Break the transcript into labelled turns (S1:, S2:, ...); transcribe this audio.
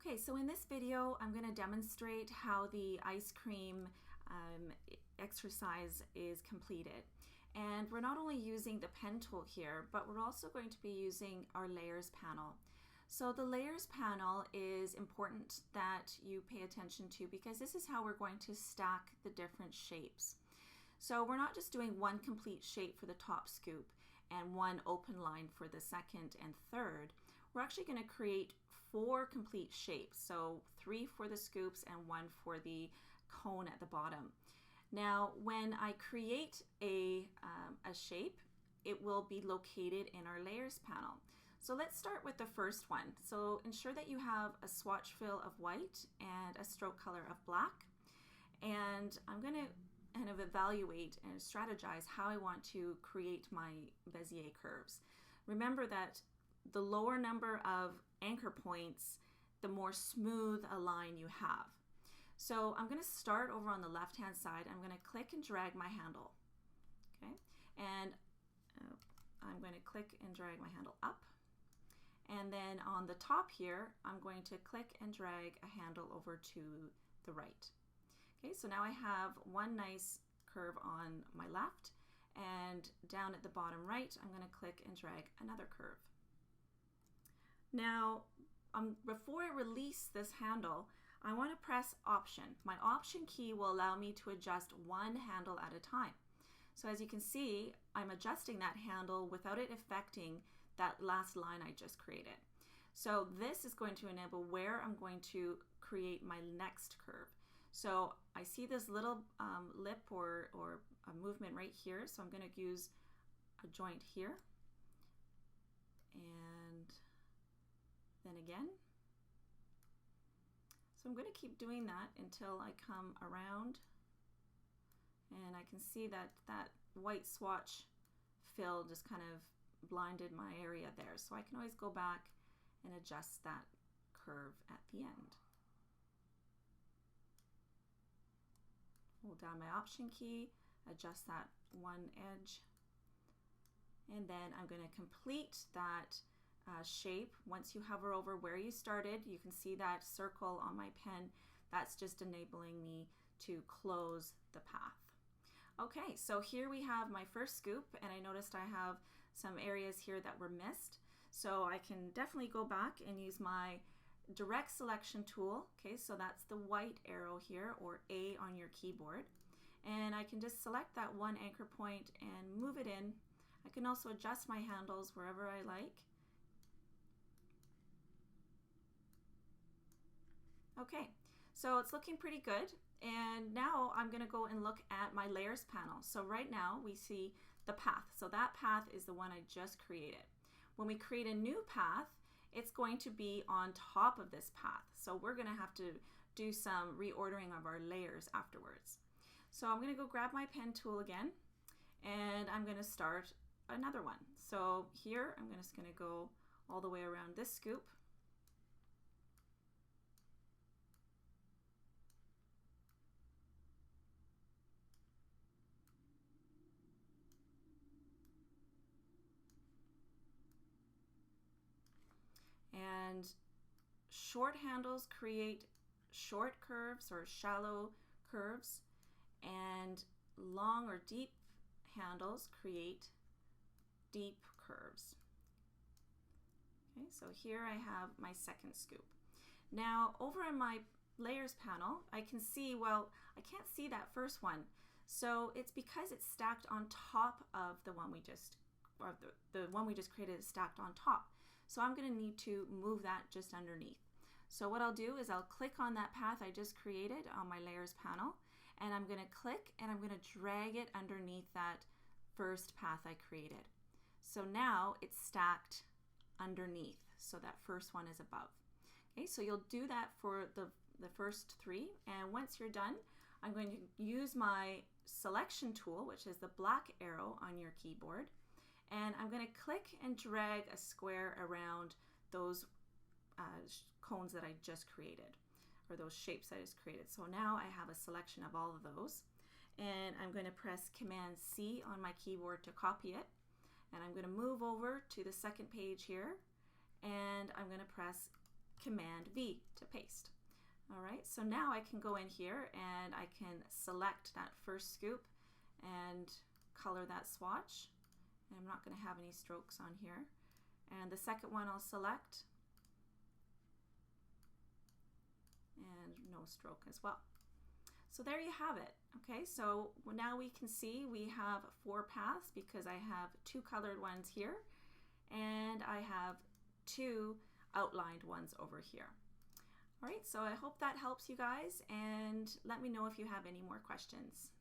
S1: Okay, so in this video, I'm going to demonstrate how the ice cream exercise is completed. And we're not only using the pen tool here, but we're also going to be using our layers panel. So the layers panel is important that you pay attention to because this is how we're going to stack the different shapes. So we're not just doing one complete shape for the top scoop and one open line for the second and third. We're actually going to create 4 complete shapes. So 3 for the scoops and 1 for the cone at the bottom. Now, when I create a shape, it will be located in our layers panel. So let's start with the first one. So ensure that you have a swatch fill of white and a stroke color of black. And I'm going to kind of evaluate and strategize how I want to create my Bezier curves. Remember that the lower number of anchor points, the more smooth a line you have. So I'm going to start over on the left hand side. I'm going to click and drag my handle. Okay, and I'm going to click and drag my handle up. And then on the top here, I'm going to click and drag a handle over to the right. Okay, so now I have one nice curve on my left, and down at the bottom right, I'm going to click and drag another curve. Now, before I release this handle, I want to press Option. My Option key will allow me to adjust one handle at a time. So as you can see, I'm adjusting that handle without it affecting that last line I just created. So this is going to enable where I'm going to create my next curve. So I see this little lip or a movement right here. So I'm going to use a joint here. And then again. So I'm going to keep doing that until I come around. And I can see that that white swatch fill just kind of blinded my area there. So I can always go back and adjust that curve at the end. Hold down my Option key, adjust that one edge, and then I'm going to complete that shape. Once you hover over where you started, you can see that circle on my pen. That's just enabling me to close the path. Okay, so here we have my first scoop, and I noticed I have some areas here that were missed. So I can definitely go back and use my direct selection tool. Okay, so that's the white arrow here, or A on your keyboard. And I can just select that one anchor point and move it in. I can also adjust my handles wherever I like. Okay, so it's looking pretty good. And now I'm going to go and look at my layers panel. So right now we see the path. So that path is the one I just created. When we create a new path, it's going to be on top of this path. So we're going to have to do some reordering of our layers afterwards. So I'm going to go grab my pen tool again, and I'm going to start another one. So here I'm just going to go all the way around this scoop. And short handles create short curves or shallow curves, and long or deep handles create deep curves. Okay, so here I have my second scoop. Now over on my layers panel, I can see, well, I can't see that first one. So it's because it's stacked on top of the one we just, or the one we just created is stacked on top. So I'm going to need to move that just underneath. So what I'll do is I'll click on that path I just created on my layers panel, and I'm going to click and I'm going to drag it underneath that first path I created. So now it's stacked underneath, so that first one is above. Okay, so you'll do that for the first 3, and once you're done, I'm going to use my selection tool, which is the black arrow on your keyboard. And I'm going to click and drag a square around those cones that I just created, or those shapes I just created. So now I have a selection of all of those. And I'm going to press Command C on my keyboard to copy it. And I'm going to move over to the second page here. And I'm going to press Command V to paste. All right, so now I can go in here and I can select that first scoop and color that swatch. And I'm not going to have any strokes on here. And the second one I'll select, and no stroke as well. So there you have it. Okay, so now we can see we have 4 paths because I have 2 colored ones here and I have 2 outlined ones over here. All right, so I hope that helps you guys, and let me know if you have any more questions.